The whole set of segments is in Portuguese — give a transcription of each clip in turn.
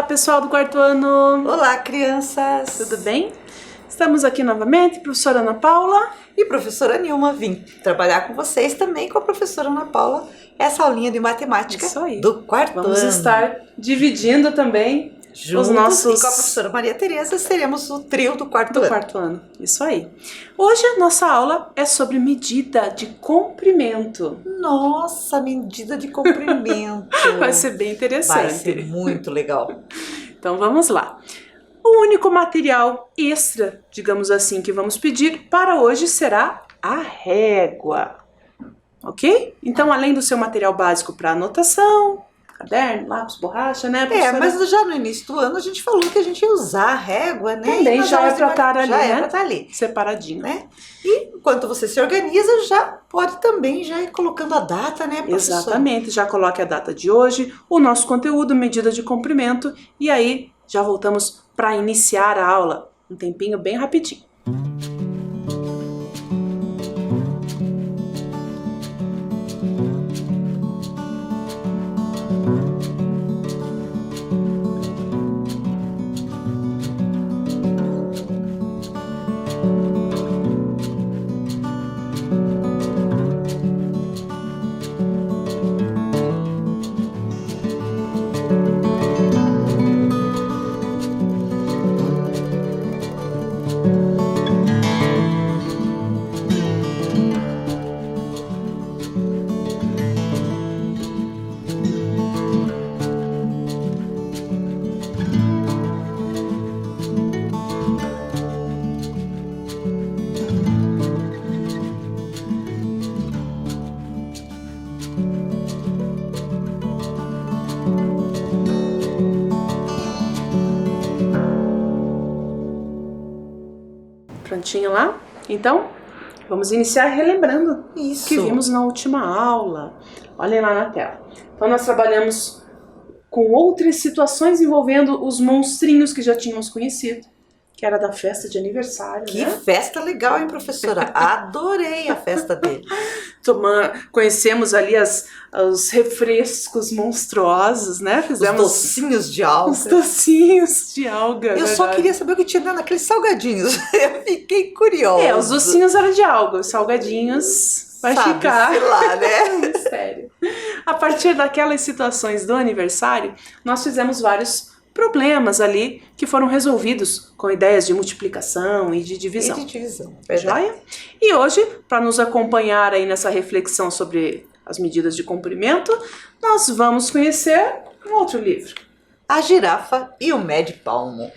pessoal do quarto ano! Olá, crianças! Tudo bem? Estamos aqui novamente, professora Ana Paula e professora Nilma. Vim trabalhar com vocês também com a professora Ana Paula essa aulinha de matemática do quarto ano. Vamos estar dividindo também juntos, os nossos... E com a professora Maria Tereza seremos o trio do quarto ano. Isso aí. Hoje a nossa aula é sobre medida de comprimento. Nossa, medida de comprimento! Vai ser bem interessante. Vai ser muito legal. Então vamos lá. O único material extra, digamos assim, que vamos pedir para hoje será a régua. Ok? Então, além do seu material básico para anotação, caderno, lápis, borracha, né, professora? Mas já no início do ano a gente falou que a gente ia usar a régua, né? Também já é para estar ali, né? Estar ali. Separadinho. Né? E enquanto você se organiza, já pode também já ir colocando a data, né, professora? Exatamente, já coloque a data de hoje, o nosso conteúdo, medida de comprimento, e aí já voltamos para iniciar a aula. Um tempinho bem rapidinho. Prontinho lá? Então, vamos iniciar relembrando o que vimos na última aula. Olhem lá na tela. Então, nós trabalhamos com outras situações envolvendo os monstrinhos que já tínhamos conhecido, que era da festa de aniversário, Que festa legal, hein, professora? Adorei a festa dele. Conhecemos ali os refrescos monstruosos, né? Fizemos os docinhos de alga. Os docinhos de alga. Eu só queria saber o que tinha naqueles salgadinhos. Eu fiquei curiosa. Os docinhos eram de alga, os salgadinhos vai ficar. Sei lá, né? Mistério. A partir daquelas situações do aniversário, nós fizemos vários problemas ali que foram resolvidos com ideias de multiplicação e de divisão. Joia? E hoje, para nos acompanhar aí nessa reflexão sobre as medidas de comprimento, nós vamos conhecer um outro livro. A Girafa e o Médio Palmo.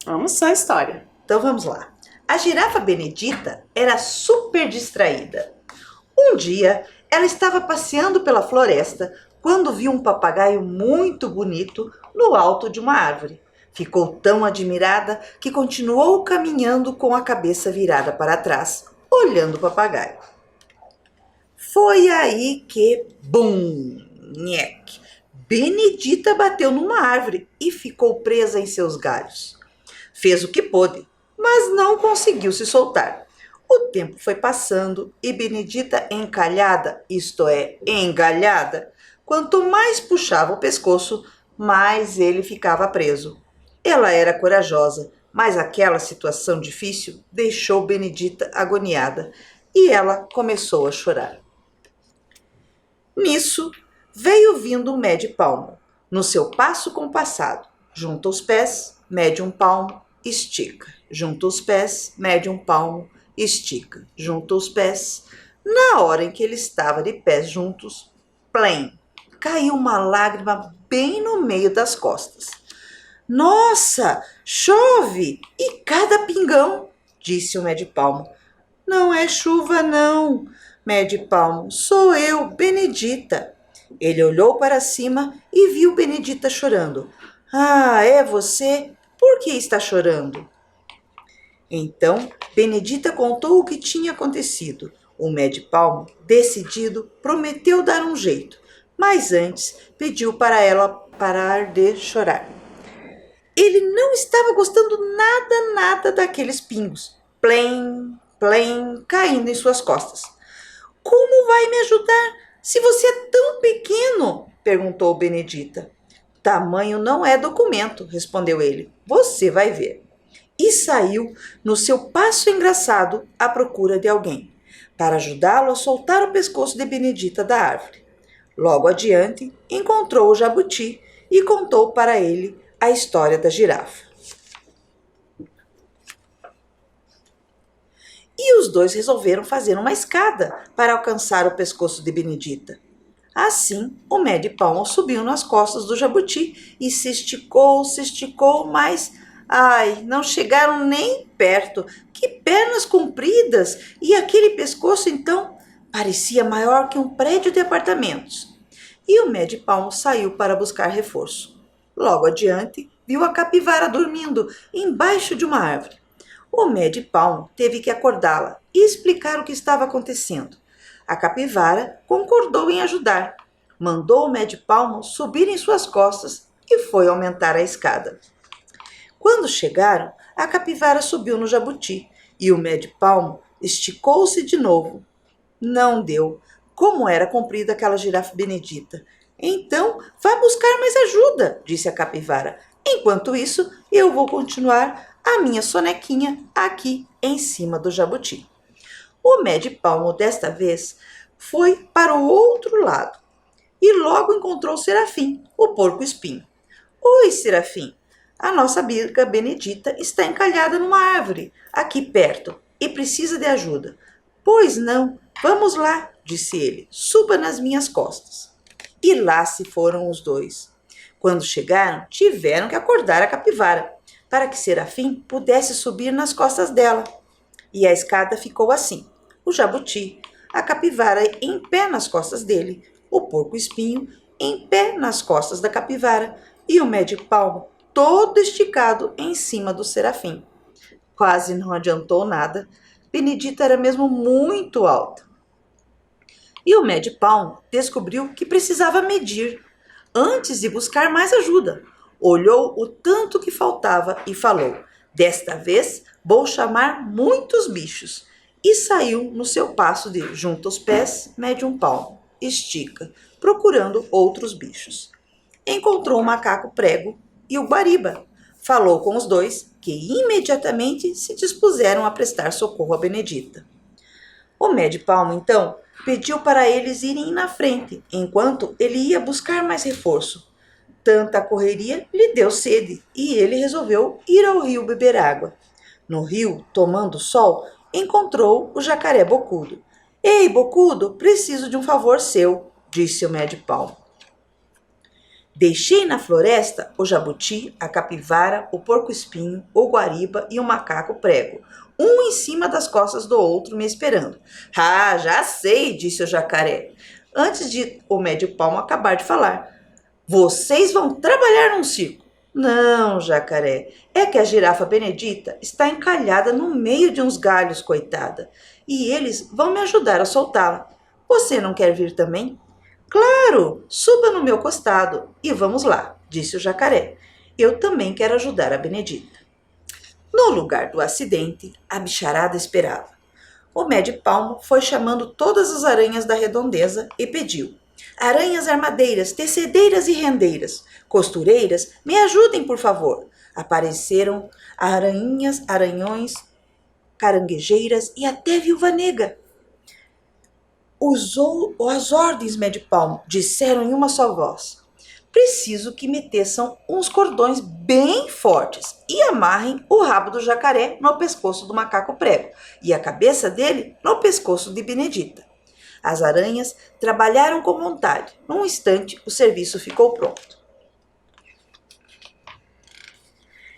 Vamos à história. Então vamos lá. A girafa Benedita era super distraída. Um dia, ela estava passeando pela floresta quando viu um papagaio muito bonito no alto de uma árvore. Ficou tão admirada que continuou caminhando com a cabeça virada para trás, olhando o papagaio. Foi aí que, bum, nhec, Benedita bateu numa árvore e ficou presa em seus galhos. Fez o que pôde, mas não conseguiu se soltar. O tempo foi passando e Benedita encalhada, isto é, engalhada, quanto mais puxava o pescoço, mais ele ficava preso. Ela era corajosa, mas aquela situação difícil deixou Benedita agoniada e ela começou a chorar. Nisso, veio vindo o Médio Palmo. No seu passo compassado, junta os pés, mede um palmo, estica. Junta os pés, mede um palmo, estica. Junta os pés. Na hora em que ele estava de pés juntos, plém, caiu uma lágrima bem no meio das costas. Nossa, chove! E cada pingão, disse o Médio Palmo. Não é chuva não, Médio Palmo, sou eu, Benedita. Ele olhou para cima e viu Benedita chorando. Ah, é você? Por que está chorando? Então, Benedita contou o que tinha acontecido. O Médio Palmo, decidido, prometeu dar um jeito, mas antes pediu para ela parar de chorar. Ele não estava gostando nada daqueles pingos, plém, plém, caindo em suas costas. Como vai me ajudar se você é tão pequeno? Perguntou Benedita. Tamanho não é documento, respondeu ele. Você vai ver. E saiu no seu passo engraçado à procura de alguém, para ajudá-lo a soltar o pescoço de Benedita da árvore. Logo adiante, encontrou o jabuti e contou para ele a história da girafa. E os dois resolveram fazer uma escada para alcançar o pescoço de Benedita. Assim, o Médio Palmo subiu nas costas do jabuti e se esticou, mas... Ai, não chegaram nem perto. Que pernas compridas! E aquele pescoço, então, parecia maior que um prédio de apartamentos. E o Médio Palmo saiu para buscar reforço. Logo adiante, viu a capivara dormindo embaixo de uma árvore. O Médio Palmo teve que acordá-la e explicar o que estava acontecendo. A capivara concordou em ajudar. Mandou o Médio Palmo subir em suas costas e foi aumentar a escada. Quando chegaram, a capivara subiu no jabuti e o Médio Palmo esticou-se de novo. Não deu. Como era comprida aquela girafa Benedita. Então, vá buscar mais ajuda, disse a capivara. Enquanto isso, eu vou continuar a minha sonequinha aqui em cima do jabuti. O Médio Palmo, desta vez, foi para o outro lado e logo encontrou Serafim, o porco-espinho. Oi, Serafim, a nossa amiga Benedita está encalhada numa árvore aqui perto e precisa de ajuda. Pois não, vamos lá, disse ele, suba nas minhas costas. E lá se foram os dois. Quando chegaram, tiveram que acordar a capivara, para que Serafim pudesse subir nas costas dela. E a escada ficou assim: o jabuti, a capivara em pé nas costas dele, o porco-espinho em pé nas costas da capivara e o Médio Palmo todo esticado em cima do Serafim. Quase não adiantou nada. Benedita era mesmo muito alta. E o Médio Palmo descobriu que precisava medir antes de buscar mais ajuda. Olhou o tanto que faltava e falou: desta vez vou chamar muitos bichos. E saiu no seu passo de junta os pés, mede um palmo, estica, procurando outros bichos. Encontrou o macaco prego e o guariba. Falou com os dois, que imediatamente se dispuseram a prestar socorro a Benedita. O Médio Palmo, então, pediu para eles irem na frente, enquanto ele ia buscar mais reforço. Tanta correria lhe deu sede e ele resolveu ir ao rio beber água. No rio, tomando sol, encontrou o jacaré Bocudo. Ei, Bocudo, preciso de um favor seu, disse o Médio Palmo. Deixei na floresta o jabuti, a capivara, o porco-espinho, o guariba e o macaco prego, um em cima das costas do outro me esperando. Ah, já sei, disse o jacaré, antes de o Médio Palmo acabar de falar. Vocês vão trabalhar num circo. Não, jacaré, é que a girafa Benedita está encalhada no meio de uns galhos, coitada, e eles vão me ajudar a soltá-la. Você não quer vir também? Claro, suba no meu costado e vamos lá, disse o jacaré. Eu também quero ajudar a Benedita. No lugar do acidente, a bicharada esperava. O Médio Palmo foi chamando todas as aranhas da redondeza e pediu: aranhas armadeiras, tecedeiras e rendeiras, costureiras, me ajudem, por favor. Apareceram aranhas, aranhões, caranguejeiras e até Viúva Negra. Usou as ordens, Médio Palmo, disseram em uma só voz. Preciso que me teçam uns cordões bem fortes e amarrem o rabo do jacaré no pescoço do macaco prego e a cabeça dele no pescoço de Benedita. As aranhas trabalharam com vontade. Num instante, o serviço ficou pronto.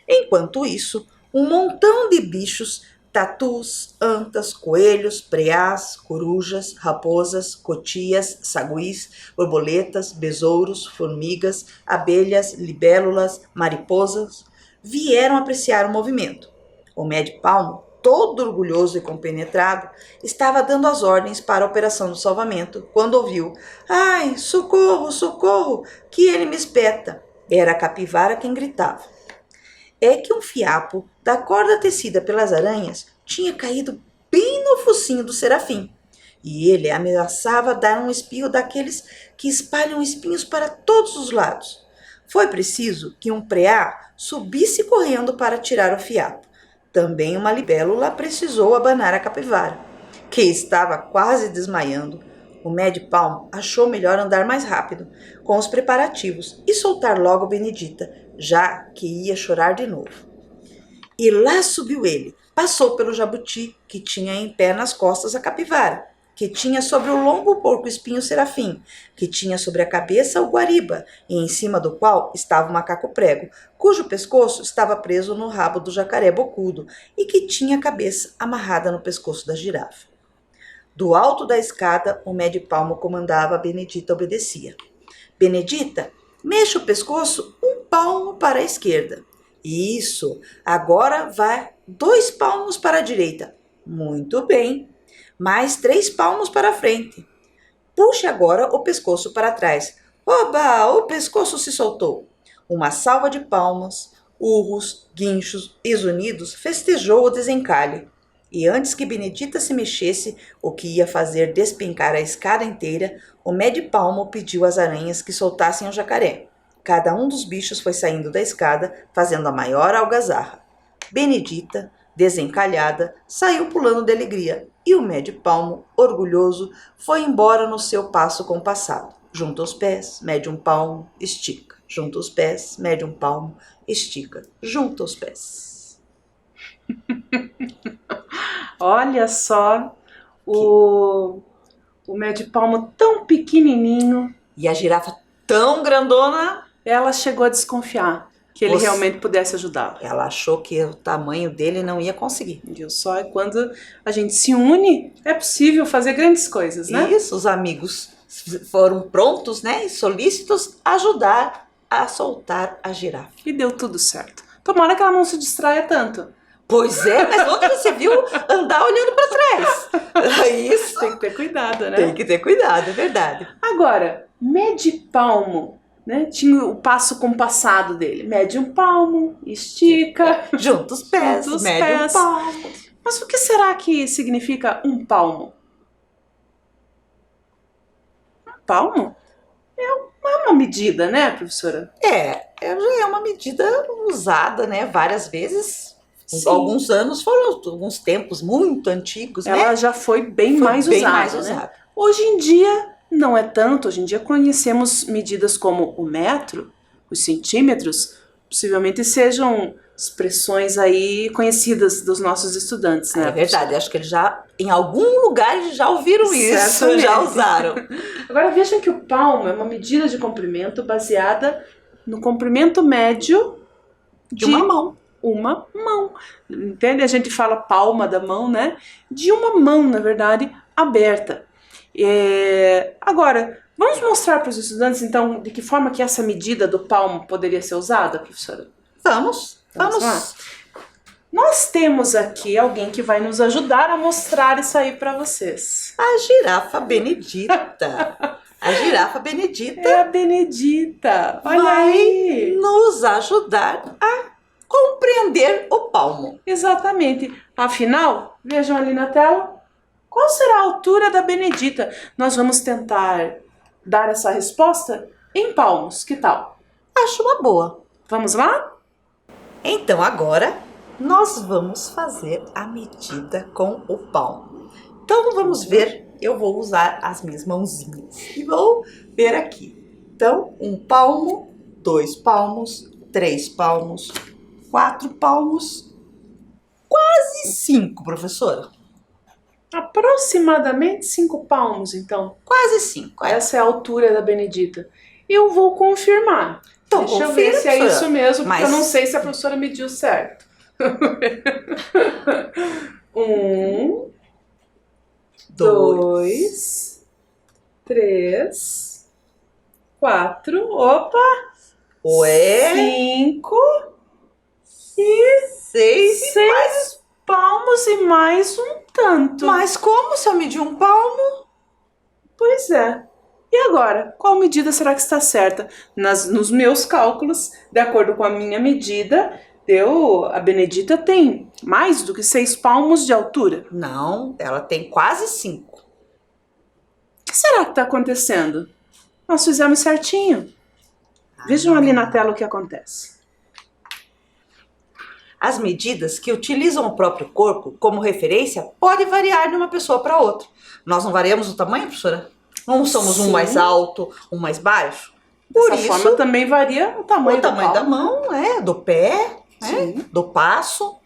Enquanto isso, um montão de bichos, tatus, antas, coelhos, preás, corujas, raposas, cotias, saguis, borboletas, besouros, formigas, abelhas, libélulas, mariposas, vieram apreciar o movimento. O Médio Palmo, todo orgulhoso e compenetrado, estava dando as ordens para a operação do salvamento, quando ouviu: ai, socorro, socorro, que ele me espeta. Era a capivara quem gritava. É que um fiapo da corda tecida pelas aranhas tinha caído bem no focinho do Serafim, e ele ameaçava dar um espirro daqueles que espalham espinhos para todos os lados. Foi preciso que um preá subisse correndo para tirar o fiapo. Também uma libélula precisou abanar a capivara, que estava quase desmaiando. O Médio-Palmo achou melhor andar mais rápido com os preparativos e soltar logo Benedita, já que ia chorar de novo. E lá subiu ele, passou pelo jabuti, que tinha em pé nas costas a capivara, que tinha sobre o lombo o porco-espinho Serafim, que tinha sobre a cabeça o guariba, e em cima do qual estava o macaco-prego, cujo pescoço estava preso no rabo do jacaré bocudo e que tinha a cabeça amarrada no pescoço da girafa. Do alto da escada, o Médio-Palmo comandava, a Benedita obedecia. Benedita, mexa o pescoço 1 palmo para a esquerda. Isso, agora vai 2 palmos para a direita. Muito bem. Mais 3 palmos para a frente. Puxe agora o pescoço para trás. Oba, o pescoço se soltou. Uma salva de palmas, urros, guinchos e zunidos festejou o desencalhe. E antes que Benedita se mexesse, o que ia fazer despencar a escada inteira, o Médio-Palmo pediu às aranhas que soltassem o jacaré. Cada um dos bichos foi saindo da escada, fazendo a maior algazarra. Benedita, desencalhada, saiu pulando de alegria, e o Médio-Palmo, orgulhoso, foi embora no seu passo compassado. Junta os pés, mede 1 palmo, estica. Junta os pés, mede 1 palmo, estica. Junta os pés. Olha só o Médio-Palmo tão pequenininho. E a girafa tão grandona. Ela chegou a desconfiar que ele realmente pudesse ajudá-la. Ela achou que o tamanho dele não ia conseguir. Viu só? E quando a gente se une, é possível fazer grandes coisas, né? Isso, os amigos foram prontos, né, e solícitos a ajudar a soltar a girafa. E deu tudo certo. Tomara que ela não se distraia tanto. Pois é, mas onde você viu andar olhando para trás? Isso. Tem que ter cuidado, né? Tem que ter cuidado, é verdade. Agora, Médio-Palmo, né? Tinha o passo compassado dele. Mede 1 palmo, estica. Junta os pés, mede 1 palmo. Mas o que será que significa 1 palmo? 1 palmo? É uma medida, né, professora? Já é uma medida usada, né, várias vezes. Sim. Alguns anos, foram alguns tempos muito antigos, Ela né? já foi bem mais usada, né? Hoje em dia não é tanto. Hoje em dia conhecemos medidas como o metro, os centímetros, possivelmente sejam expressões aí conhecidas dos nossos estudantes, né? É verdade, acho que eles já, em algum lugar, eles já ouviram isso, já usaram. Agora vejam que o palmo é uma medida de comprimento baseada no comprimento médio de uma mão. Uma mão, entende? A gente fala palma da mão, né? De uma mão, na verdade, aberta. Agora, vamos mostrar para os estudantes, então, de que forma que essa medida do palmo poderia ser usada, professora? Vamos lá. Nós temos aqui alguém que vai nos ajudar a mostrar isso aí para vocês. A girafa Benedita. A girafa Benedita. É a Benedita. Olha aí. Nos ajudar a compreender o palmo. Exatamente. Afinal, vejam ali na tela, qual será a altura da Benedita? Nós vamos tentar dar essa resposta em palmos, que tal? Acho uma boa. Vamos lá? Então agora nós vamos fazer a medida com o palmo. Então vamos ver, eu vou usar as minhas mãozinhas e vou ver aqui. Então, 1 palmo, 2 palmos, 3 palmos, 4 palmos, quase 5, professora. Aproximadamente 5 palmos, então. Quase 5. Essa é a altura da Benedita. Eu vou confirmar. Então, deixa eu ver se é isso mesmo, porque eu não sei se a professora mediu certo. 1, 2, 3, 4, opa! 5 e 6 palmos e mais um tanto. Mas como se eu medir 1 palmo? Pois é. E agora, qual medida será que está certa? Nos meus cálculos, de acordo com a minha medida, a Benedita tem mais do que 6 palmos de altura. Não, ela tem quase 5. O que será que está acontecendo? Nós fizemos certinho. Vejam ali na tela o que acontece. As medidas que utilizam o próprio corpo como referência podem variar de uma pessoa para outra. Nós não variamos o tamanho, professora? Não somos um mais alto, um mais baixo? Por Dessa isso, forma também varia o tamanho da mão, do pé, do passo.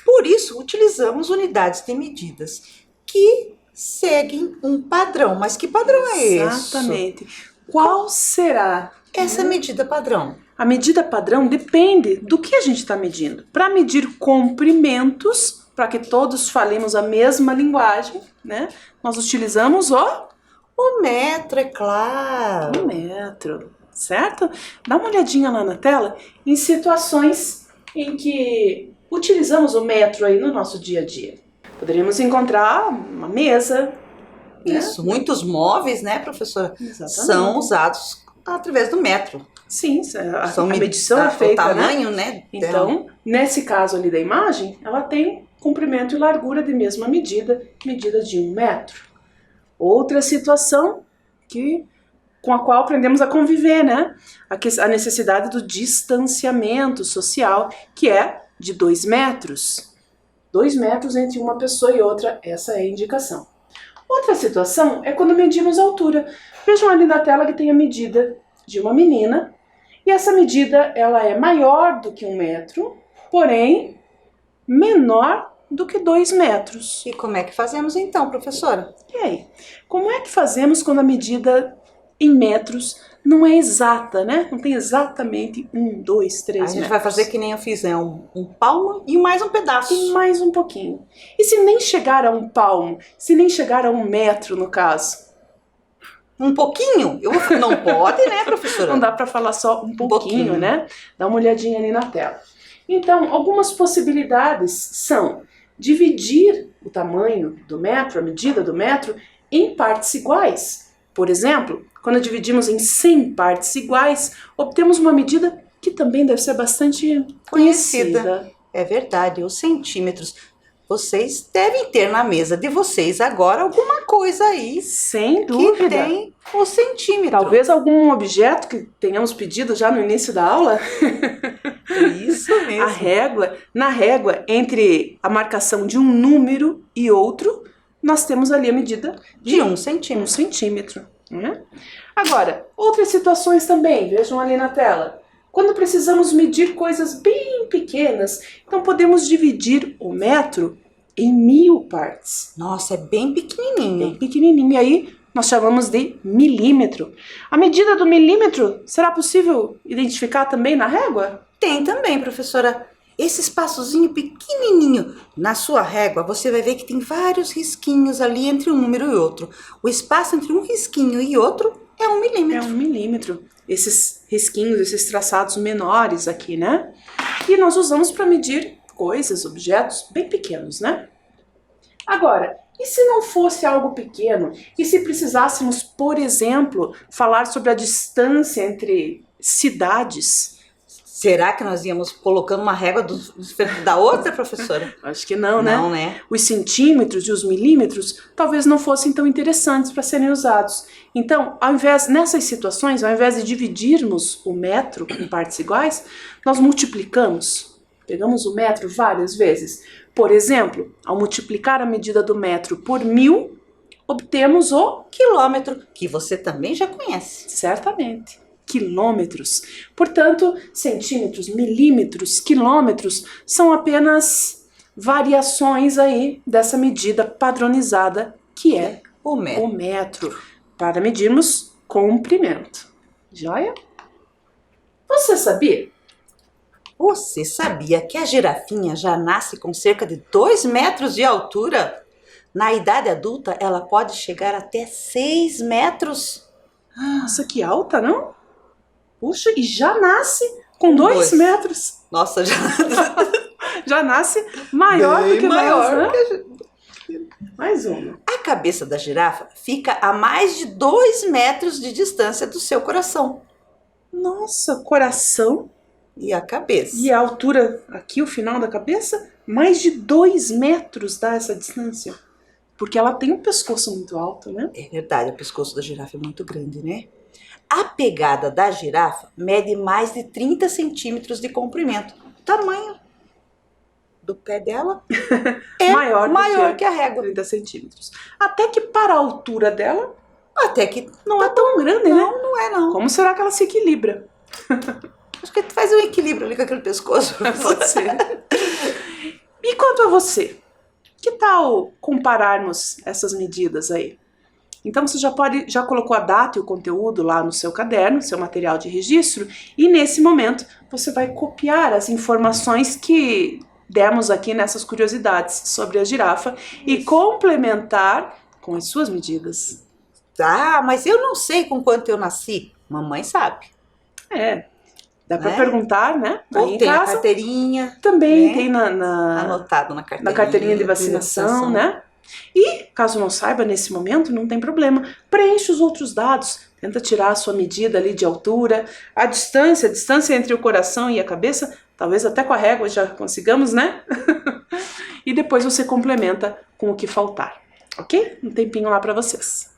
Por isso, utilizamos unidades de medidas que seguem um padrão. Mas que padrão é esse? Exatamente. Qual será essa medida padrão? A medida padrão depende do que a gente está medindo. Para medir comprimentos, para que todos falemos a mesma linguagem, né? Nós utilizamos o metro, é claro. O metro, certo? Dá uma olhadinha lá na tela em situações em que utilizamos o metro aí no nosso dia a dia. Poderíamos encontrar uma mesa. Isso, né? Muitos móveis, né, professora? Exatamente. São usados através do metro. Sim, a medição é feita, o tamanho, né? Então, nesse caso ali da imagem, ela tem comprimento e largura de mesma medida, medida de 1 metro. Outra situação com a qual aprendemos a conviver, né? A necessidade do distanciamento social, que é de 2 metros. 2 metros entre uma pessoa e outra, essa é a indicação. Outra situação é quando medimos a altura. Vejam ali na tela que tem a medida de uma menina, e essa medida ela é maior do que 1 metro, porém menor do que 2 metros. E como é que fazemos então, professora? E aí? Como é que fazemos quando a medida em metros não é exata, né? Não tem exatamente 1, 2, 3 metros. A gente vai fazer que nem eu fiz, né? Um palmo e mais um pedaço. E mais um pouquinho. E se nem chegar a 1 palmo, se nem chegar a 1 metro no caso? Um pouquinho? Não pode, né, professora? Não dá para falar só um pouquinho, né? Dá uma olhadinha ali na tela. Então, algumas possibilidades são dividir o tamanho do metro, a medida do metro, em partes iguais. Por exemplo, quando dividimos em 100 partes iguais, obtemos uma medida que também deve ser bastante conhecida. É verdade, os centímetros. Vocês devem ter na mesa de vocês agora alguma coisa aí. Sem dúvida. Que tem o centímetro. Talvez algum objeto que tenhamos pedido já no início da aula. Isso mesmo. Na régua, entre a marcação de um número e outro, nós temos ali a medida de 1 centímetro. 1 centímetro. Né? Agora, outras situações também, vejam ali na tela. Quando precisamos medir coisas bem pequenas, então podemos dividir o metro em 1000 partes. Nossa, é bem pequenininho. Bem pequenininho. E aí nós chamamos de milímetro. A medida do milímetro, será possível identificar também na régua? Tem também, professora. Esse espaçozinho pequenininho na sua régua, você vai ver que tem vários risquinhos ali entre um número e outro. O espaço entre um risquinho e outro é 1 milímetro. É 1 milímetro. Esses risquinhos, esses traçados menores aqui, né? E nós usamos para medir coisas, objetos bem pequenos, né? Agora, e se não fosse algo pequeno? E se precisássemos, por exemplo, falar sobre a distância entre cidades? Será que nós íamos colocando uma régua diferente da outra, professora? Acho que não, né? Não, né? Os centímetros e os milímetros talvez não fossem tão interessantes para serem usados. Então, nessas situações, ao invés de dividirmos o metro em partes iguais, nós multiplicamos. Pegamos o metro várias vezes. Por exemplo, ao multiplicar a medida do metro por 1000, obtemos o quilômetro, que você também já conhece. Certamente. Quilômetros. Portanto, centímetros, milímetros, quilômetros são apenas variações aí dessa medida padronizada que é o metro, para medirmos comprimento. Joia? Você sabia? Você sabia que a girafinha já nasce com cerca de 2 metros de altura? Na idade adulta, ela pode chegar até 6 metros. Nossa, que alta, não? Puxa, e já nasce com 2 metros. Nossa, já nasce maior bem do que maior, nós, né? Mais uma. A cabeça da girafa fica a mais de 2 metros de distância do seu coração. Nossa, coração. E a cabeça. E a altura, aqui o final da cabeça, mais de 2 metros dá essa distância. Porque ela tem um pescoço muito alto, né? É verdade, o pescoço da girafa é muito grande, né? A pegada da girafa mede mais de 30 centímetros de comprimento. O tamanho do pé dela é maior que a régua. 30 centímetros. Até que para a altura dela, até que não é tão grande, né? Não é não. Como será que ela se equilibra? Acho que faz um equilíbrio ali com aquele pescoço. Pode ser. E quanto a você? Que tal compararmos essas medidas aí? Então você já colocou a data e o conteúdo lá no seu caderno, seu material de registro, e nesse momento você vai copiar as informações que demos aqui nessas curiosidades sobre a girafa e complementar com as suas medidas. Ah, mas eu não sei com quanto eu nasci. Mamãe sabe. Dá para perguntar, né? Ou tem a carteirinha. Também né? tem anotado na carteirinha de vacinação, né? E, caso não saiba, nesse momento, não tem problema. Preenche os outros dados. Tenta tirar a sua medida ali de altura, a distância entre o coração e a cabeça, talvez até com a régua já consigamos, né? E depois você complementa com o que faltar, ok? Um tempinho lá para vocês.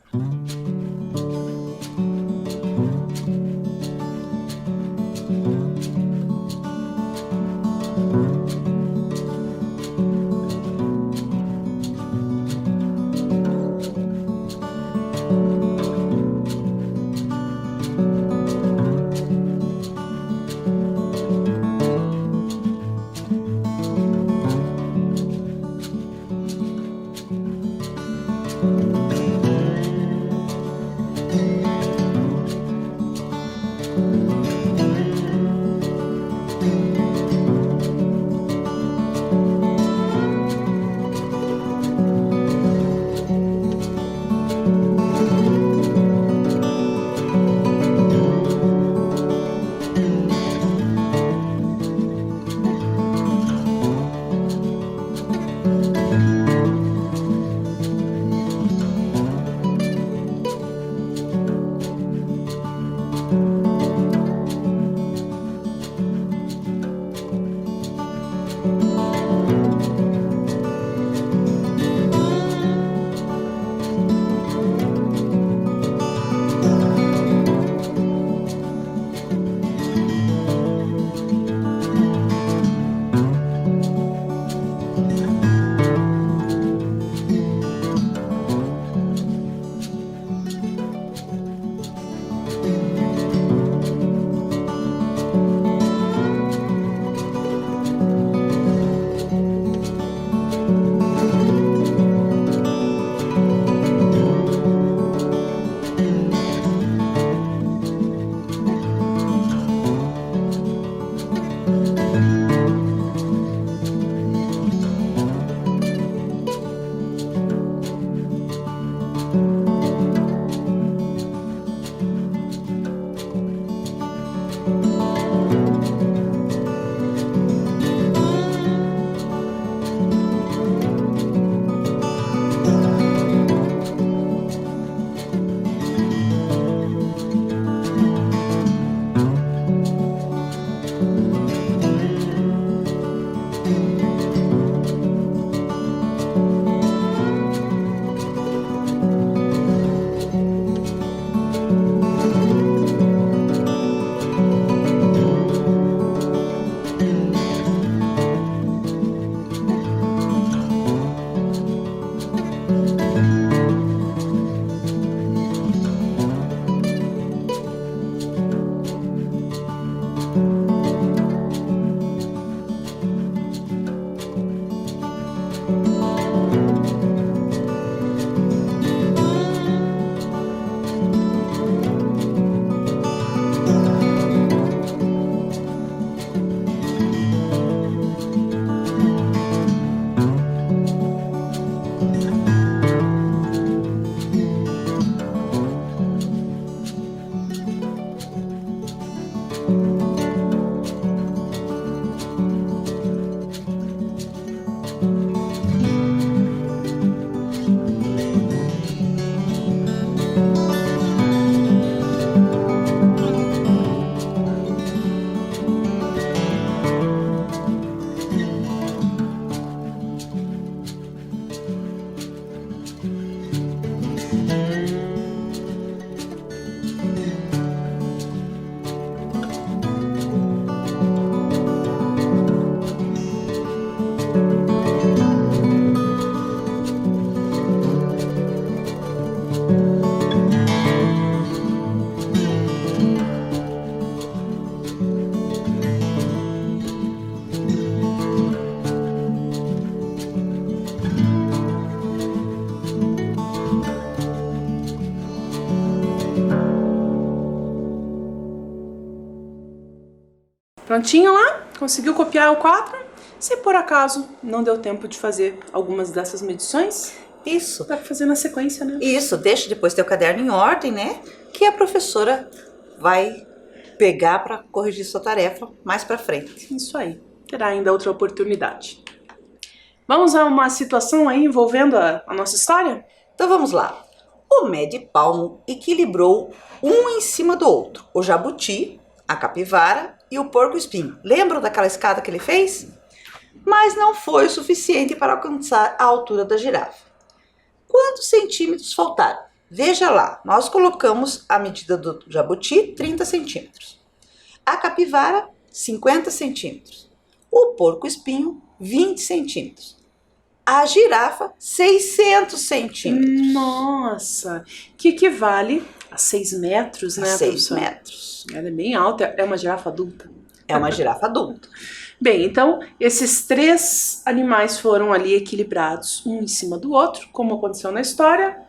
Prontinho lá? Conseguiu copiar o quadro? Se por acaso não deu tempo de fazer algumas dessas medições, isso. Dá pra fazer na sequência, né? Isso, deixa depois teu caderno em ordem, né? Que a professora vai pegar para corrigir sua tarefa mais para frente. Isso aí. Terá ainda outra oportunidade. Vamos a uma situação aí envolvendo a nossa história? Então vamos lá. O Médio-Palmo equilibrou um em cima do outro. O jabuti, a capivara e o porco-espinho. Lembram daquela escada que ele fez? Mas não foi o suficiente para alcançar a altura da girafa. Quantos centímetros faltaram? Veja lá, nós colocamos a medida do jabuti, 30 centímetros. A capivara, 50 centímetros. O porco-espinho, 20 centímetros. A girafa, 600 centímetros. Nossa! Que equivale a 6 metros, né, 6 professora? metros. Ela é bem alta, é uma girafa adulta. É uma girafa adulta. Bem, então, esses 3 animais foram ali equilibrados, um em cima do outro, como aconteceu na história,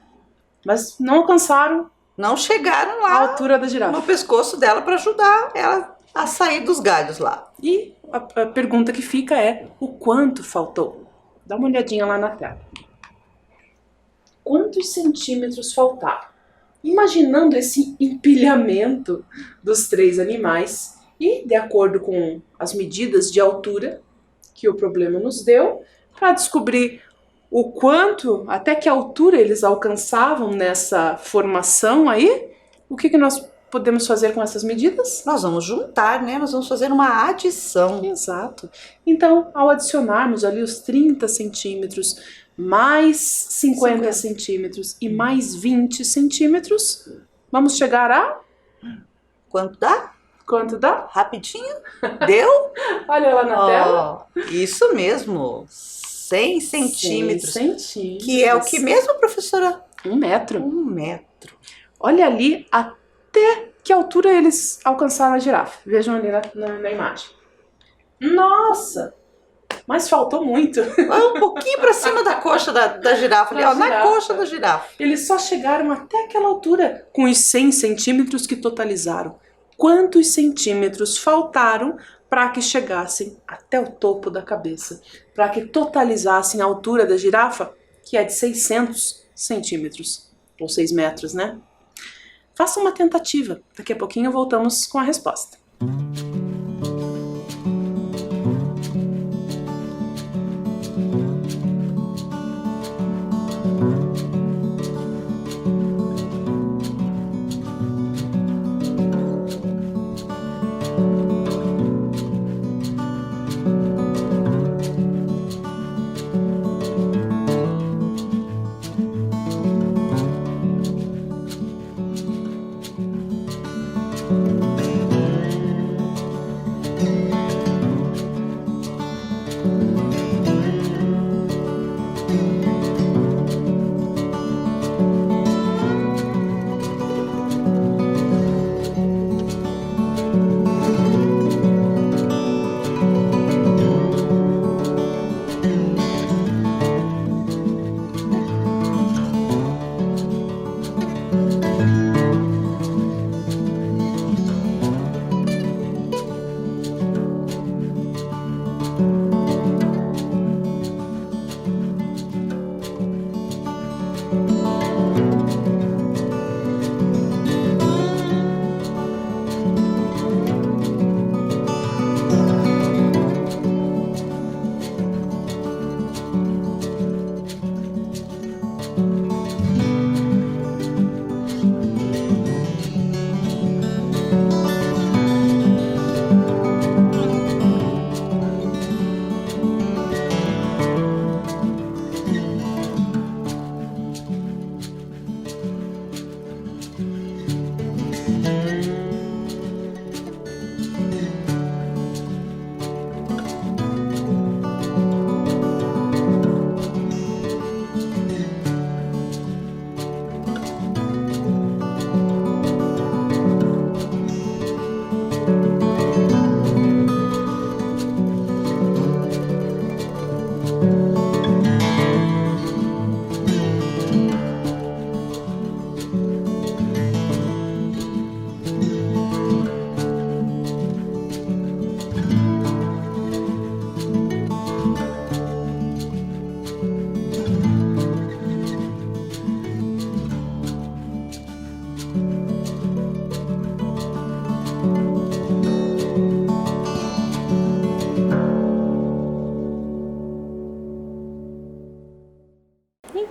mas não alcançaram Não chegaram a lá altura da girafa. no pescoço dela para ajudar ela a sair dos galhos lá. E a pergunta que fica é, o quanto faltou? Dá uma olhadinha lá na tela. Quantos centímetros faltaram? Imaginando esse empilhamento dos 3 animais e, de acordo com as medidas de altura que o problema nos deu, para descobrir o quanto, até que altura eles alcançavam nessa formação aí, o que nós podemos fazer com essas medidas? Nós vamos juntar, né? Nós vamos fazer uma adição. Exato. Então, ao adicionarmos ali os 30 centímetros, mais 50 centímetros e mais 20 centímetros, vamos chegar a... Quanto dá? Quanto dá? Rapidinho. Deu? Olha lá na tela. Isso mesmo. 100 centímetros. 100 centímetros. Que é o que mesmo, professora? 1 metro. 1 metro. Olha ali até que altura eles alcançaram a girafa. Vejam ali na imagem. Nossa! Mas faltou muito. Um pouquinho para cima da coxa da girafa. Ali, ó, na coxa da girafa. Eles só chegaram até aquela altura com os 100 centímetros que totalizaram. Quantos centímetros faltaram para que chegassem até o topo da cabeça? Para que totalizassem a altura da girafa, que é de 600 centímetros. Ou 6 metros, né? Faça uma tentativa. Daqui a pouquinho voltamos com a resposta.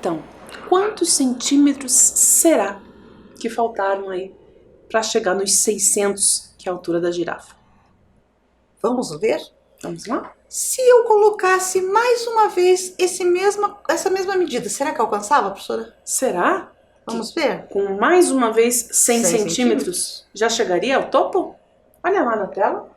Então, quantos centímetros será que faltaram aí para chegar nos 600, que é a altura da girafa? Vamos ver? Vamos lá? Se eu colocasse mais uma vez essa mesma medida, será que alcançava, professora? Será? Vamos ver? Com mais uma vez 100 100 centímetros, já chegaria ao topo? Olha lá na tela.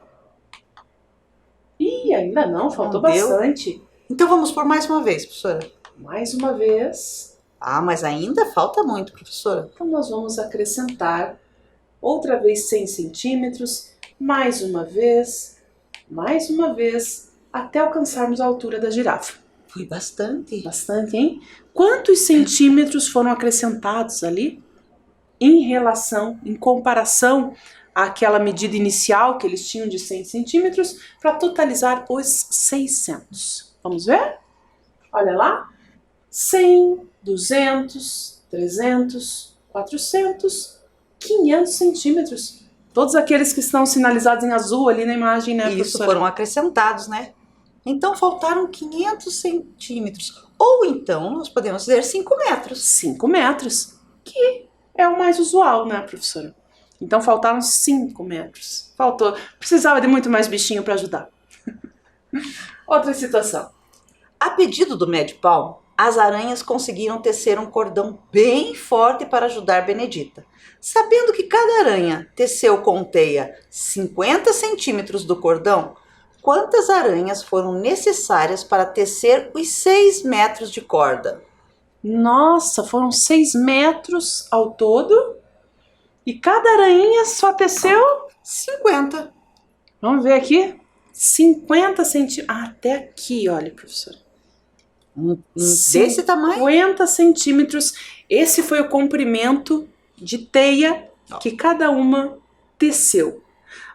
Ih, ainda não, faltou bastante. Então vamos por mais uma vez, professora. Mais uma vez. Ah, mas ainda falta muito, professora. Então nós vamos acrescentar outra vez 100 centímetros, mais uma vez, até alcançarmos a altura da girafa. Foi bastante. Bastante, hein? Quantos centímetros foram acrescentados ali em comparação àquela medida inicial que eles tinham de 100 centímetros para totalizar os 600? Vamos ver? Olha lá. 100, 200, 300, 400, 500 centímetros. Todos aqueles que estão sinalizados em azul ali na imagem, né, Isso, professora? foram acrescentados, né? Então faltaram 500 centímetros. Ou então nós podemos dizer 5 metros. 5 metros, que é o mais usual, né, professora? Então faltaram 5 metros. Faltou. Precisava de muito mais bichinho para ajudar. Outra situação. A pedido do Mad Palm, as aranhas conseguiram tecer um cordão bem forte para ajudar Benedita. Sabendo que cada aranha teceu com teia 50 centímetros do cordão, quantas aranhas foram necessárias para tecer os 6 metros de corda? Nossa, foram 6 metros ao todo e cada aranha só teceu 50. Vamos ver aqui. 50 centímetros. Ah, até aqui, olha, professora. Desse tamanho? 50 centímetros. Esse foi o comprimento de teia que cada uma teceu.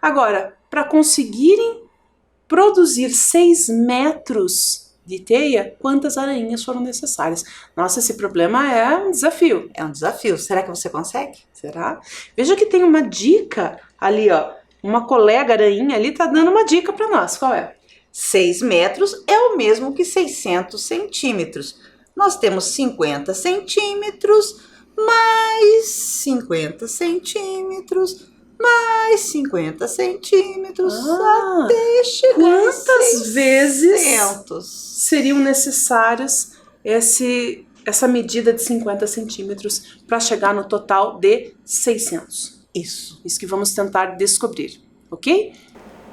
Agora, para conseguirem produzir 6 metros de teia, quantas aranhas foram necessárias? Nossa, esse problema é um desafio. É um desafio. Será que você consegue? Será? Veja que tem uma dica ali, ó. Uma colega aranha ali tá dando uma dica para nós. Qual é? 6 metros é o mesmo que 600 centímetros. Nós temos 50 centímetros, mais 50 centímetros, mais 50 centímetros, até chegar quantas vezes 600. Seriam necessários essa medida de 50 centímetros para chegar no total de 600? Isso. Isso que vamos tentar descobrir, ok?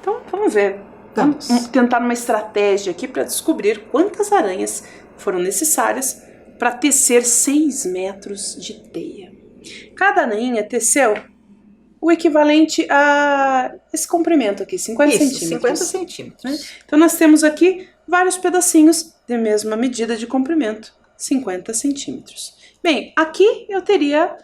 Então, vamos ver. Vamos tentar uma estratégia aqui para descobrir quantas aranhas foram necessárias para tecer 6 metros de teia. Cada aranha teceu o equivalente a esse comprimento aqui, 50 centímetros. 50 centímetros. Né? Então, nós temos aqui vários pedacinhos de mesma medida de comprimento, 50 centímetros. Bem, aqui eu teria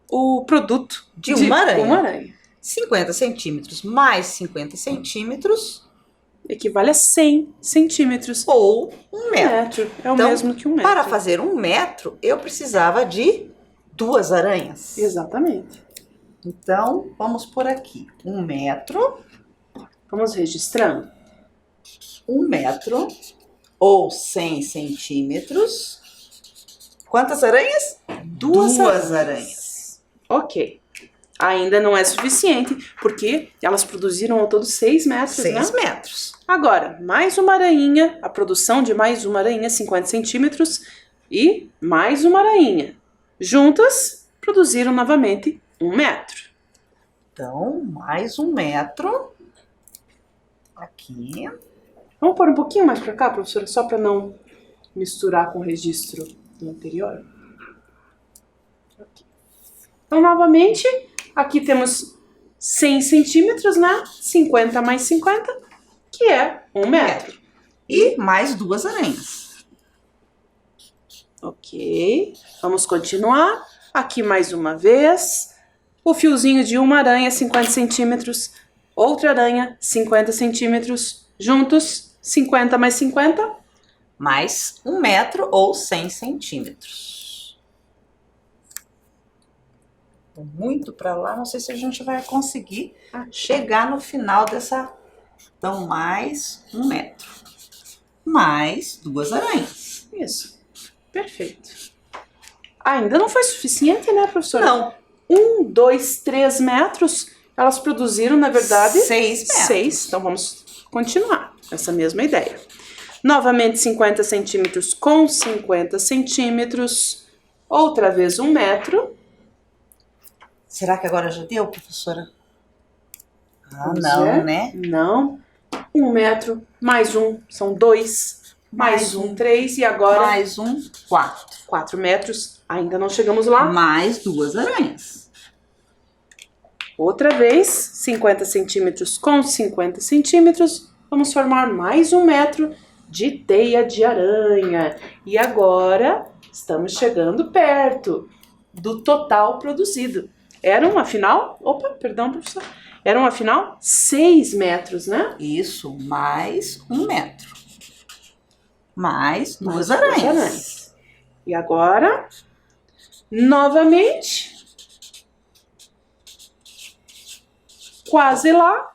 o produto de uma aranha. 50 centímetros mais 50 centímetros equivale a 100 centímetros. Ou 1 metro. É o mesmo que 1 metro. Para fazer 1 metro, eu precisava de 2 aranhas. Exatamente. Então, vamos por aqui. 1 metro. Vamos registrando. 1 metro ou 100 centímetros. Quantas aranhas? 2 aranhas. Ok. Ainda não é suficiente, porque elas produziram ao todo 6 metros, 6 metros. Agora, mais uma aranha, a produção de mais uma aranha, 50 centímetros, e mais uma aranha. Juntas, produziram novamente 1 metro. Então, mais 1 metro. Aqui. Vamos pôr um pouquinho mais para cá, professora, só para não misturar com o registro do anterior. Aqui. Então, novamente, aqui temos 100 centímetros, né? 50 mais 50, que é 1 metro. E mais 2 aranhas. Ok, vamos continuar. Aqui mais uma vez. O fiozinho de uma aranha, 50 centímetros. Outra aranha, 50 centímetros. Juntos, 50 mais 50. Mais 1 metro ou 100 centímetros. Muito para lá, não sei se a gente vai conseguir chegar no final dessa. Então, mais 1 metro. Mais 2 aranhas. Isso. Perfeito. Ainda não foi suficiente, né, professora? Não. 1, 2, 3 metros. Elas produziram, na verdade, 6 metros. 6. Então, vamos continuar essa mesma ideia. Novamente, 50 centímetros com 50 centímetros. Outra vez 1 metro. Será que agora já deu, professora? Vamos não, ver. né? Não. 1 metro, mais 1, são 2. Mais 1, 3. E agora? Mais 1, 4. 4 metros. Ainda não chegamos lá. Mais 2 aranhas. Outra vez, 50 centímetros com 50 centímetros. Vamos formar mais 1 metro de teia de aranha. E agora, estamos chegando perto do total produzido. Eram, afinal... Opa, perdão, professor. Eram, afinal, 6 metros, né? Isso, mais 1 metro. Mais 2 duas aranhas. E agora, novamente, quase lá.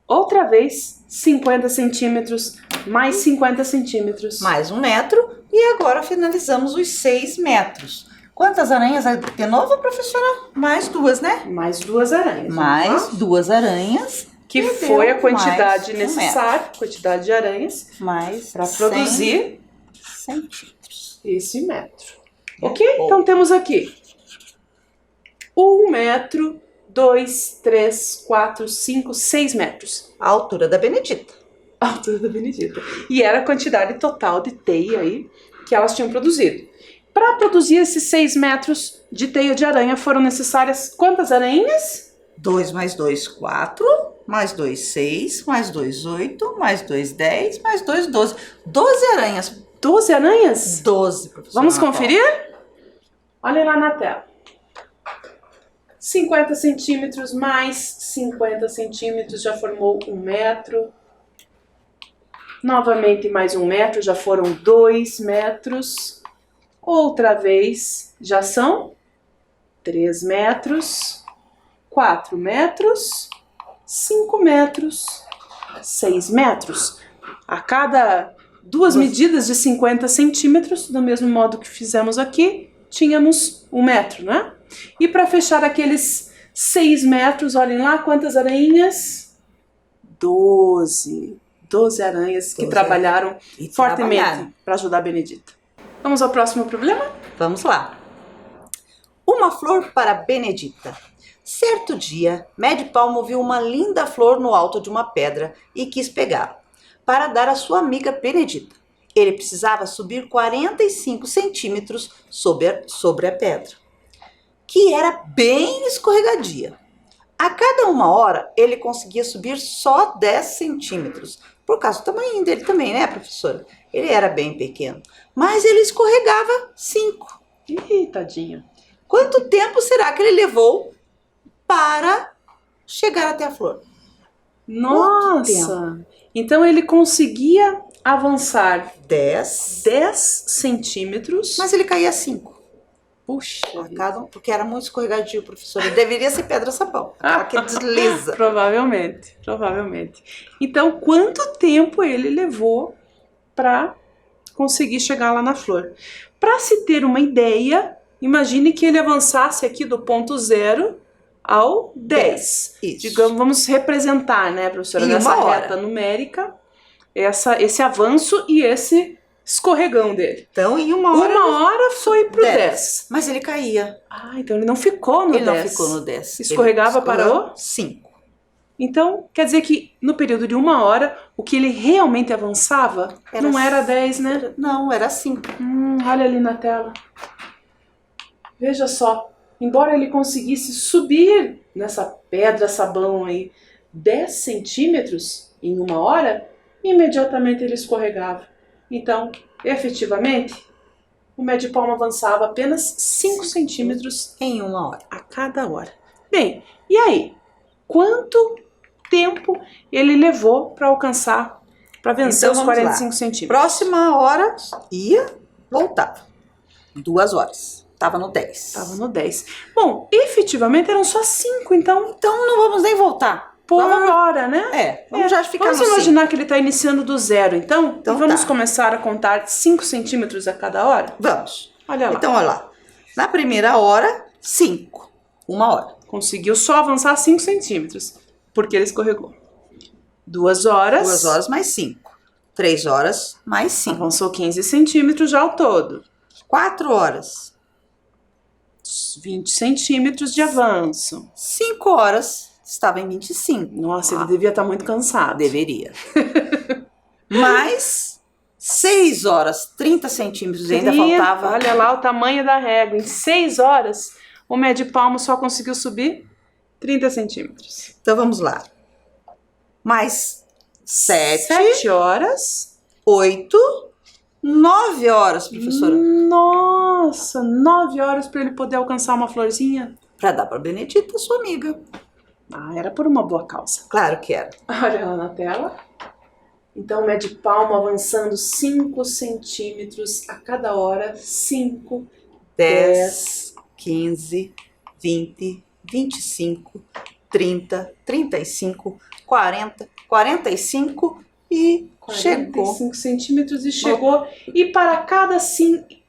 Outra vez, 50 centímetros, mais 50 centímetros. Mais 1 metro. E agora finalizamos os 6 metros. Quantas aranhas? De novo, professora? Mais 2, né? Mais 2 aranhas. Mais 2 aranhas. Que foi a quantidade necessária, quantidade de aranhas, para produzir centímetros. Esse metro. Ok? Então temos aqui 1 metro, 2, 3, 4, 5, 6 metros. A altura da Benedita. A altura da Benedita. E era a quantidade total de teia aí que elas tinham produzido. Para produzir esses 6 metros de teia de aranha foram necessárias quantas aranhas? 2 mais 2, 4. Mais 2, 6. Mais 2, 8. Mais 2, 10. Mais 2, 12. 12 aranhas. 12 aranhas? 12, professora. Vamos conferir? Olha lá na tela. 50 centímetros mais 50 centímetros já formou 1 metro. Novamente mais 1 metro, já foram 2 metros. Outra vez, já são 3 metros, 4 metros, 5 metros, 6 metros. A cada duas medidas de 50 centímetros, do mesmo modo que fizemos aqui, tínhamos 1 metro, né? E para fechar aqueles 6 metros, olhem lá quantas aranhas? 12. 12 aranhas que trabalharam fortemente para ajudar a Benedita. Vamos ao próximo problema? Vamos lá. Uma flor para Benedita. Certo dia, Médio Palmo viu uma linda flor no alto de uma pedra e quis pegá-la para dar à sua amiga Benedita. Ele precisava subir 45 centímetros sobre a pedra, que era bem escorregadia. A cada 1 hora, ele conseguia subir só 10 centímetros, por causa do tamanho dele também, né, professora? Ele era bem pequeno, mas ele escorregava 5. Ih, tadinho. Quanto tempo será que ele levou para chegar até a flor? Nossa! Então ele conseguia avançar 10 centímetros. Mas ele caía 5. Puxa, porque era muito escorregadio, professor. Ele deveria ser pedra-sabão, que desliza. Provavelmente. Então, quanto tempo ele levou para conseguir chegar lá na flor? Para se ter uma ideia, imagine que ele avançasse aqui do ponto 0 ao 10. Isso. Digamos, vamos representar, né, professora, nessa reta numérica, esse avanço e esse escorregão dele. Então, em 1 hora... 1 hora foi pro 10. Mas ele caía. Ah, então ele não ficou no 10. Ele não ficou no 10. Escorregava para o 5. Então, quer dizer que no período de 1 hora, o que ele realmente avançava não era 10, né? Não, era 5. Olha ali na tela. Veja só, embora ele conseguisse subir nessa pedra-sabão aí 10 centímetros em 1 hora, imediatamente ele escorregava. Então, efetivamente, o Médio Palmo avançava apenas 5 centímetros em 1 hora. A cada hora. Bem, e aí? Quanto tempo ele levou para alcançar, para vencer os 45 centímetros? Próxima hora ia, voltava. 2 horas. Estava no 10. Estava no 10. Bom, efetivamente eram só 5, então... Então não vamos nem voltar. por hora, né? Vamos já ficar Vamos imaginar que ele está iniciando do zero, então vamos começar a contar 5 centímetros a cada hora? Vamos. Olha lá. Então, olha lá. Na primeira hora, 5. 1 hora. Conseguiu só avançar 5 centímetros, porque ele escorregou. 2 horas. 2 horas mais 5. 3 horas mais 5. Avançou 15 centímetros já ao todo. 4 horas. 20 centímetros de avanço. 5 horas, estava em 25. Nossa, ele devia estar muito cansado. Deveria. Mais 6 horas, 30 centímetros, ainda faltava. Olha lá o tamanho da régua. Em 6 horas, o médio palmo só conseguiu subir 30 centímetros. Então vamos lá. Mais 7 horas. 8, 9 horas, professora. Nossa, 9 horas para ele poder alcançar uma florzinha? Para dar para Benedita, sua amiga. Ah, era por uma boa causa. Claro que era. Olha lá na tela. Então, médio palmo avançando 5 centímetros a cada hora. 5, 10, 15, 20, 25, 30, 35, 40, 45 e 45 chegou. centímetros e chegou. E para cada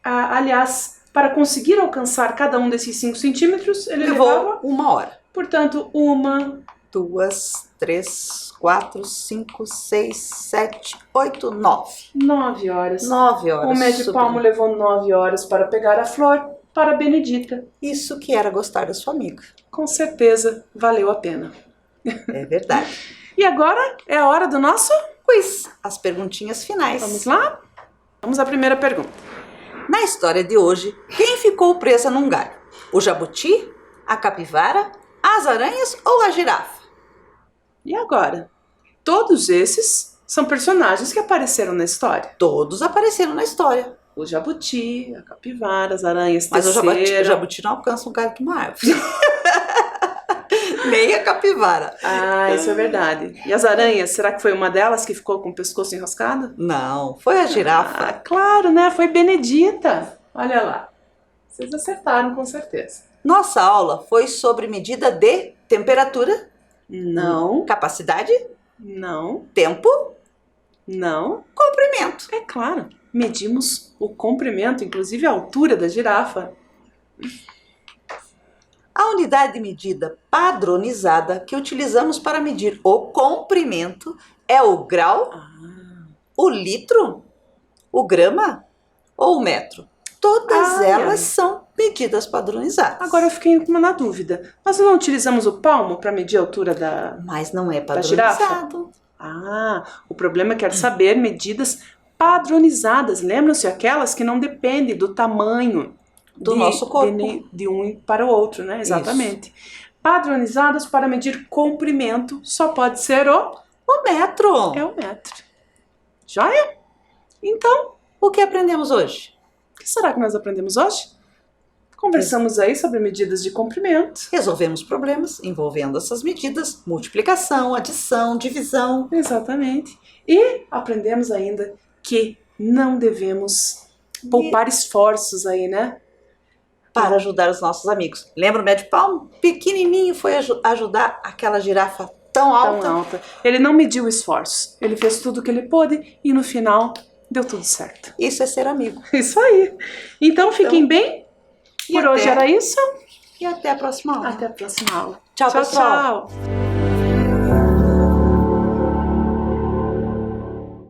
aliás, para conseguir alcançar cada um desses 5 centímetros, ele levava 1 hora. Portanto, 1, 2, 3, 4, 5, 6, 7, 8, 9. 9 horas. 9 horas. O médio palmo levou 9 horas para pegar a flor para a Benedita. Isso que era gostar da sua amiga. Com certeza valeu a pena. É verdade. E agora é a hora do nosso quiz. As perguntinhas finais. Vamos lá? Vamos à primeira pergunta. Na história de hoje, quem ficou presa num galho? O jabuti, a capivara, as aranhas ou a girafa? E agora? Todos esses são personagens que apareceram na história. Todos apareceram na história. O jabuti, a capivara, as aranhas Mas o jabuti não alcança um galho de uma árvore. Nem a capivara. Ah, isso é verdade. E as aranhas, será que foi uma delas que ficou com o pescoço enroscado? Não, foi a girafa. Ah, claro, né? Foi Benedita. Olha lá. Vocês acertaram com certeza. Nossa aula foi sobre medida de temperatura? Não. Capacidade? Não. Tempo? Não. Comprimento? É claro. Medimos o comprimento, inclusive a altura da girafa. A unidade de medida padronizada que utilizamos para medir o comprimento é o grau, o litro, o grama ou o metro. Todas elas são medidas padronizadas. Agora eu fiquei na dúvida. Nós não utilizamos o palmo para medir a altura da Mas não é girafa? padronizado. O problema é que quer saber medidas padronizadas. Lembram-se aquelas que não dependem do tamanho do nosso corpo. De um para o outro, né? Exatamente. Isso. Padronizadas para medir comprimento só pode ser o metro. É o metro. Joia? Então, o que aprendemos hoje? O que será que nós aprendemos hoje? Conversamos aí sobre medidas de comprimento. Resolvemos problemas envolvendo essas medidas, multiplicação, adição, divisão. Exatamente. E aprendemos ainda que não devemos poupar esforços aí, né? Para ajudar os nossos amigos. Lembra o médio palmo? Pequenininho foi ajudar aquela girafa tão alta. Ele não mediu esforços. Ele fez tudo o que ele pôde e no final deu tudo certo. Isso é ser amigo. Isso aí. Então fiquem bem. Por hoje era isso. E até a próxima aula. Até a próxima aula. Tchau, pessoal. Tchau.